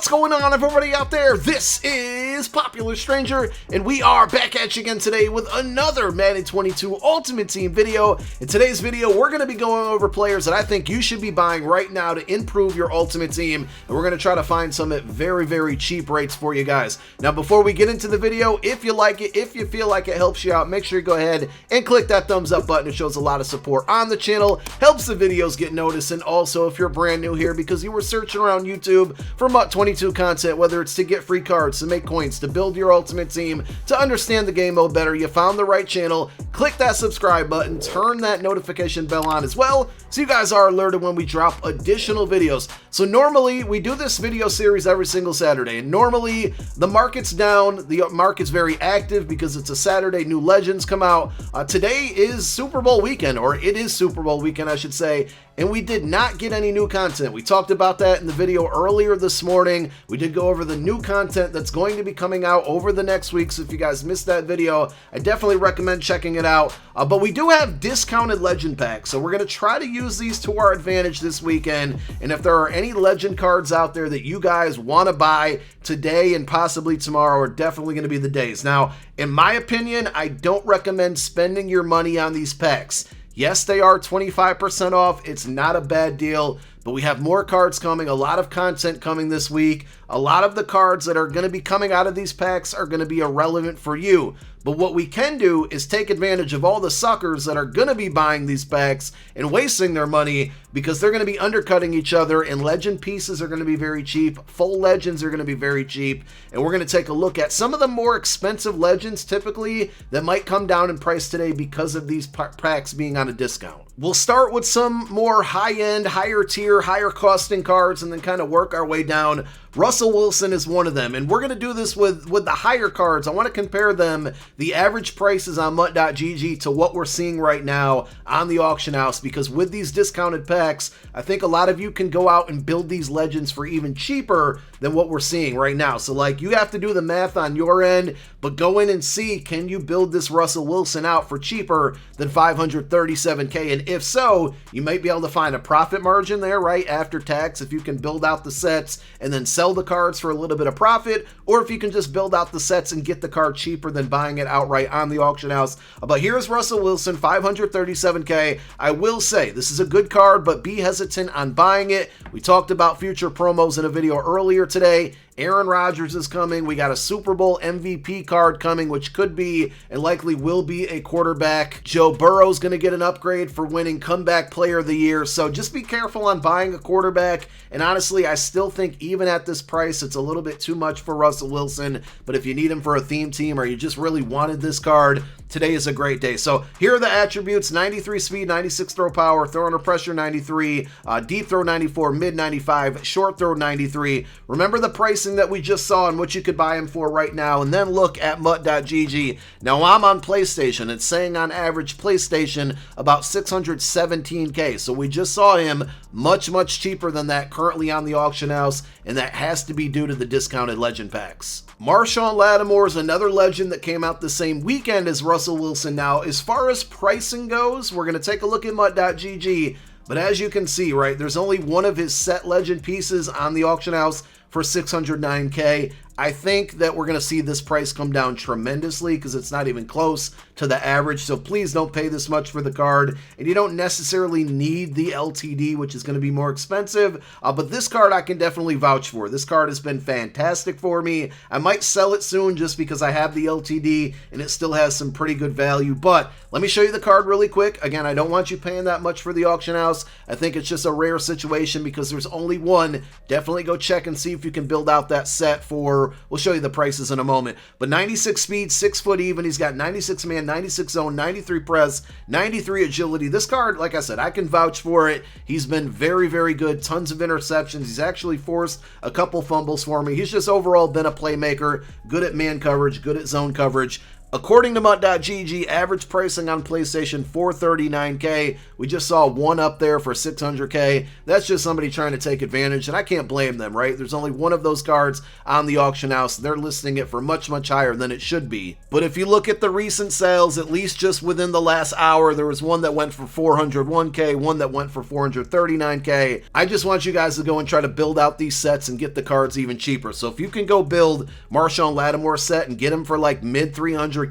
What's going on, everybody out there? This is Popular Stranger, and we are back at you again today with another Madden 22 Ultimate Team video. In today's video, we're going to be going over players that I think you should be buying right now to improve your Ultimate Team, and we're going to try to find some at very, very cheap rates for you guys. Now, before we get into the video, if you like it, if you feel like it helps you out, make sure you go ahead and click that thumbs up button. It shows a lot of support on the channel, helps the videos get noticed, and also if you're brand new here because you were searching around YouTube for MUT 22 content, whether it's to get free cards, to make coins, to build your Ultimate Team, to understand the game mode better, you found the right channel. Click that subscribe button, turn that notification bell on as well, so you guys are alerted when we drop additional videos. So normally we do this video series every single Saturday, and normally the market's down, the market's very active because it's a Saturday, new legends come out. Today is Super Bowl weekend, or it is Super Bowl weekend I should say, and we did not get any new content. We talked about that in the video earlier this morning. We did go over the new content that's going to be coming out over the next week, so if you guys missed that video, I definitely recommend checking it out. But we do have discounted legend packs, so we're going to try to use these to our advantage this weekend, and if there are any legend cards out there that you guys want to buy today and possibly tomorrow are definitely going to be the days. Now, in my opinion, I don't recommend spending your money on these packs. Yes, they are 25% off. It's not a bad deal, but we have more cards coming, a lot of content coming this week. A lot of the cards that are going to be coming out of these packs are going to be irrelevant for you. But what we can do is take advantage of all the suckers that are going to be buying these packs and wasting their money because they're going to be undercutting each other, and legend pieces are going to be very cheap. Full legends are going to be very cheap. And we're going to take a look at some of the more expensive legends typically that might come down in price today because of these packs being on a discount. We'll start with some more high-end, higher tier, higher costing cards and then kind of work our way down. Russell Wilson is one of them, and we're going to do this with the higher cards. I want to compare them, the average prices on MUT.gg to what we're seeing right now on the auction house, because with these discounted packs, I think a lot of you can go out and build these legends for even cheaper than what we're seeing right now. So like, you have to do the math on your end, but go in and see, can you build this Russell Wilson out for cheaper than $537K? And if so, you might be able to find a profit margin there, right, after tax, if you can build out the sets and then sell the cards for a little bit of profit, or if you can just build out the sets and get the card cheaper than buying it outright on the auction house. But here's Russell Wilson, $537K. I will say, this is a good card, but be hesitant on buying it. We talked about future promos in a video earlier today. Aaron Rodgers is coming. We got a Super Bowl MVP card coming, which could be and likely will be a quarterback. Joe Burrow's going to get an upgrade for winning Comeback Player of the Year. So just be careful on buying a quarterback. And honestly, I still think even at this price, it's a little bit too much for Russell Wilson. But if you need him for a theme team or you just really wanted this card, today is a great day. So here are the attributes: 93 speed, 96 throw power, throw under pressure 93, deep throw 94, mid 95, short throw 93. Remember the pricing that we just saw and what you could buy him for right now, and then look at MUT.gg. Now I'm on PlayStation. It's saying on average PlayStation about 617K. So we just saw him much cheaper than that currently on the auction house, and that has to be due to the discounted legend packs. Marshon Lattimore is another legend that came out the same weekend as Russell Wilson. Now, as far as pricing goes, we're going to take a look at MUT.gg, but as you can see, right, there's only one of his set legend pieces on the auction house for 609K. I think that we're going to see this price come down tremendously because it's not even close to the average. So please don't pay this much for the card. And you don't necessarily need the LTD, which is going to be more expensive. But this card I can definitely vouch for. This card has been fantastic for me. I might sell it soon just because I have the LTD and it still has some pretty good value. But let me show you the card really quick. Again, I don't want you paying that much for the auction house. I think it's just a rare situation because there's only one. Definitely go check and see if you can build out that set for, we'll show you the prices in a moment. But 96 speed, 6 foot even. He's got 96 man, 96 zone, 93 press, 93 agility. This card, like I said, I can vouch for it. He's been very good. Tons of interceptions. He's actually forced a couple fumbles for me. He's just overall been a playmaker, good at man coverage, good at zone coverage. According to MUT.gg, average pricing on PlayStation 439K. We just saw one up there for 600K. That's just somebody trying to take advantage, and I can't blame them, right? There's only one of those cards on the auction house. They're listing it for much, much higher than it should be. But if you look at the recent sales, at least just within the last hour, there was one that went for 401K, one that went for 439K. I just want you guys to go and try to build out these sets and get the cards even cheaper. So if you can go build Marshon Lattimore set and get him for like mid 300Ks,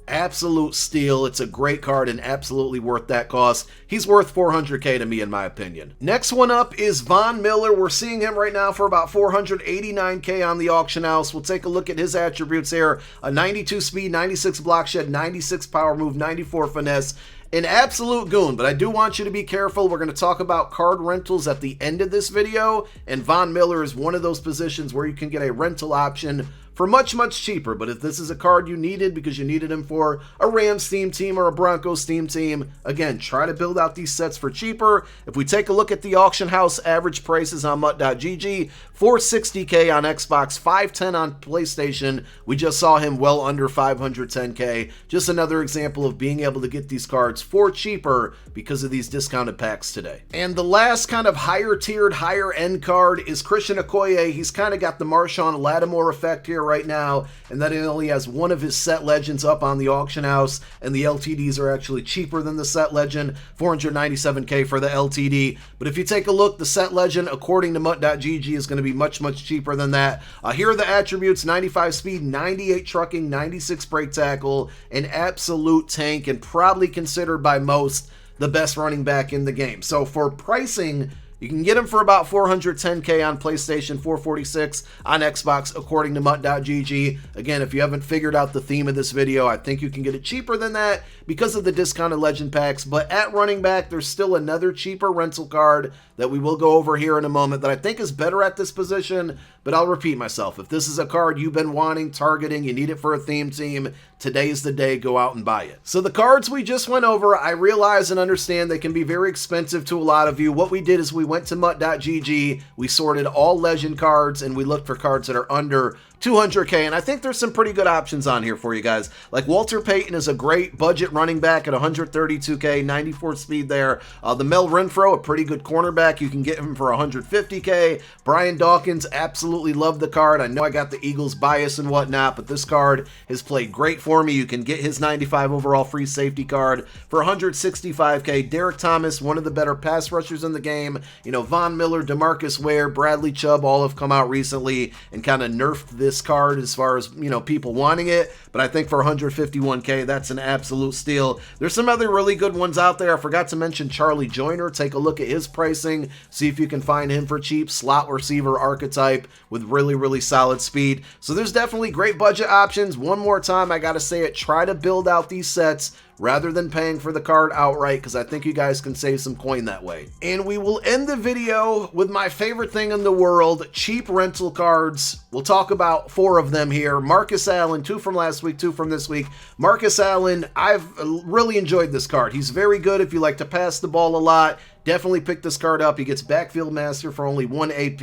absolute steal. It's a great card and absolutely worth that cost. He's worth 400K to me, in my opinion. Next one up is Von Miller. We're seeing him right now for about 489K on the auction house. We'll take a look at his attributes here. A 92 speed, 96 block shed, 96 power move, 94 finesse. An absolute goon, but I do want you to be careful. We're going to talk about card rentals at the end of this video, and Von Miller is one of those positions where you can get a rental option for much, much cheaper. But if this is a card you needed because you needed him for a Rams theme team or a Broncos theme team, again, try to build out these sets for cheaper. If we take a look at the auction house average prices on MUT.gg, 460K on Xbox, 510 on PlayStation. We just saw him well under 510K. Just another example of being able to get these cards for cheaper because of these discounted packs today. And the last kind of higher tiered, higher end card is Christian Okoye. He's kind of got the Marshon Lattimore effect here right now, and that he only has one of his set legends up on the auction house, and the LTDs are actually cheaper than the set legend, 497K for the LTD. But if you take a look, the set legend, according to MUT.gg, is going to be much, much cheaper than that. Here are the attributes: 95 speed, 98 trucking, 96 brake tackle, an absolute tank, and probably considered by most the best running back in the game. So for pricing, you can get him for about 410K on PlayStation, 446 on Xbox, according to MUT.gg. Again, if you haven't figured out the theme of this video, I think you can get it cheaper than that because of the discounted legend packs. But at running back, there's still another cheaper rental card that we will go over here in a moment that I think is better at this position. But I'll repeat myself. If this is a card you've been wanting, targeting, you need it for a theme team, today's the day, go out and buy it. So the cards we just went over, I realize and understand they can be very expensive to a lot of you. What we did is we went to MUT.gg, we sorted all legend cards, and we looked for cards that are under 200K, and I think there's some pretty good options on here for you guys. Like Walter Payton is a great budget running back at 132K, 94 speed there. The Mel Renfro, a pretty good cornerback. You can get him for 150K. Brian Dawkins, absolutely love the card. I know I got the Eagles bias and whatnot, but this card has played great for me. You can get his 95 overall free safety card for 165K. Derek Thomas, one of the better pass rushers in the game. You know, Von Miller, DeMarcus Ware, Bradley Chubb, all have come out recently and kind of nerfed this card as far as, you know, people wanting it. But I think for 151K, that's an absolute steal. There's some other really good ones out there. I forgot to mention Charlie Joyner. Take a look at his pricing. See if you can find him for cheap. Slot receiver archetype with really, really solid speed. So there's definitely great budget options. One more time, I gotta say it. Try to build out these sets rather than paying for the card outright, because I think you guys can save some coin that way. And we will end the video with my favorite thing in the world, cheap rental cards. We'll talk about 4 of them here. Marcus Allen, 2 from last week, 2 from this week. Marcus Allen, I've really enjoyed this card. He's very good if you like to pass the ball a lot. Definitely pick this card up. He gets backfield master for only 1 AP.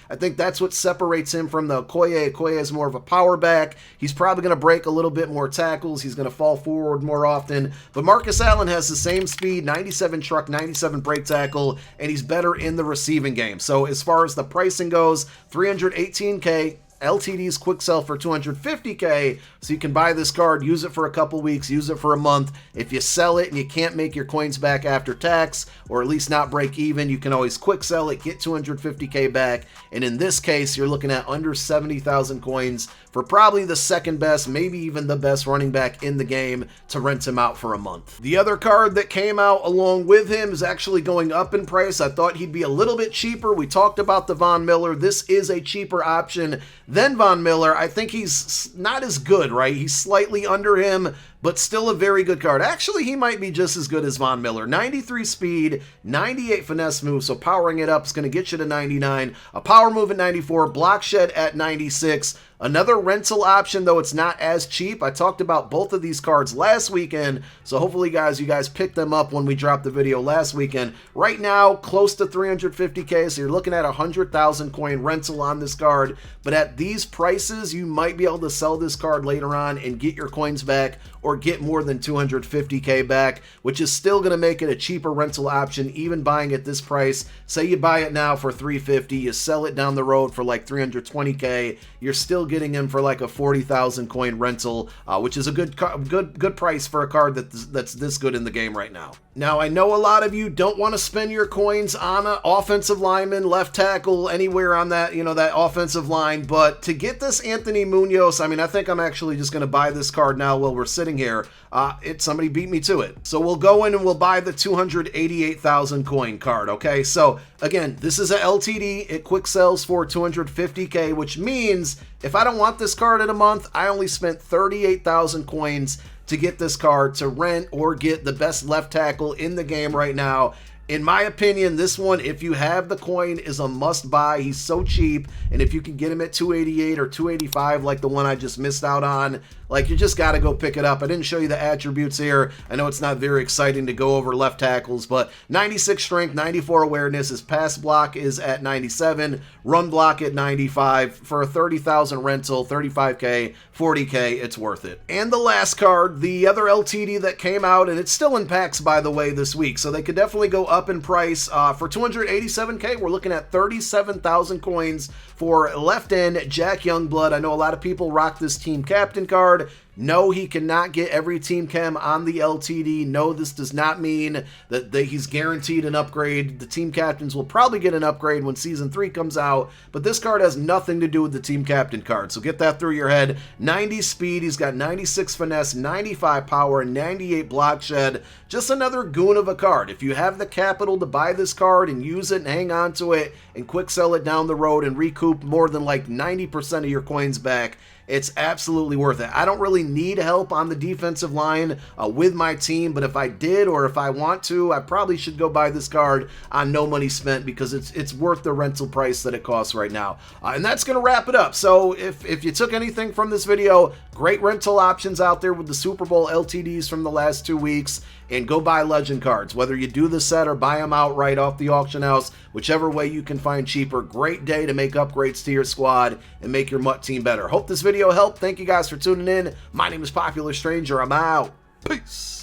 I think that's what separates him from the Okoye. Okoye is more of a power back. He's probably going to break a little bit more tackles. He's going to fall forward more often. But Marcus Allen has the same speed, 97 truck, 97 break tackle, and he's better in the receiving game. So as far as the pricing goes, 318K. LTD's quick sell for 250K, so you can buy this card, use it for a couple weeks, use it for a month. If you sell it and you can't make your coins back after tax, or at least not break even, you can always quick sell it, get 250K back, and in this case, you're looking at under 70,000 coins for probably the second best, maybe even the best running back in the game to rent him out for a month. The other card that came out along with him is actually going up in price. I thought he'd be a little bit cheaper. We talked about the Von Miller. This is a cheaper option than Von Miller. I think he's not as good, right? He's slightly under him, but still a very good card. Actually, he might be just as good as Von Miller. 93 speed, 98 finesse move, so powering it up is going to get you to 99. A power move at 94, block shed at 96. Another rental option, though it's not as cheap. I talked about both of these cards last weekend, so hopefully, you guys picked them up when we dropped the video last weekend. Right now, close to 350K, so you're looking at 100,000 coin rental on this card. But at these prices, you might be able to sell this card later on and get your coins back, or get more than 250K back, which is still going to make it a cheaper rental option, even buying at this price. Say you buy it now for 350, you sell it down the road for like 320K, you're still getting him for like a 40,000 coin rental, which is a good price for a card that's this good in the game right now. Now, I know a lot of you don't want to spend your coins on an offensive lineman, left tackle, anywhere on that, that offensive line, but to get this Anthony Munoz, I mean, I think I'm actually just going to buy this card now while we're sitting here. Somebody beat me to it. So we'll go in and we'll buy the 288,000 coin card, okay? So again, this is a LTD. It quick sells for 250K, which means if I don't want this card in a month, I only spent 38,000 coins to get this card to rent or get the best left tackle in the game right now. In my opinion, this one, if you have the coin, is a must buy. He's so cheap, and if you can get him at 288 or 285 like the one I just missed out on, like, you just got to go pick it up. I didn't show you the attributes here. I know it's not very exciting to go over left tackles, but 96 strength, 94 awareness. His pass block is at 97, run block at 95. For a 30,000 rental, 35K, 40K, it's worth it. And the last card, the other LTD that came out, and it's still in packs, by the way, this week, so they could definitely go up in price. For 287K, we're looking at 37,000 coins for left end Jack Youngblood. I know a lot of people rock this team captain card. No, he cannot get every team chem on the LTD. No, this does not mean that he's guaranteed an upgrade. The team captains will probably get an upgrade when Season 3 comes out, but this card has nothing to do with the team captain card, so get that through your head. 90 speed, he's got 96 finesse, 95 power, and 98 block shed. Just another goon of a card. If you have the capital to buy this card and use it and hang on to it and quick sell it down the road and recoup more than like 90% of your coins back, it's absolutely worth it. I don't really need help on the defensive line with my team, but if I did, or if I want to, I probably should go buy this card on no money spent, because it's worth the rental price that it costs right now. And that's going to wrap it up. So if you took anything from this video, great rental options out there with the Super Bowl LTDs from the last 2 weeks, and go buy legend cards. Whether you do the set or buy them outright off the auction house, whichever way you can find cheaper, great day to make upgrades to your squad and make your MUT team better. Hope this video helped. Thank you guys for tuning in. My name is Popular Stranger. I'm out. Peace.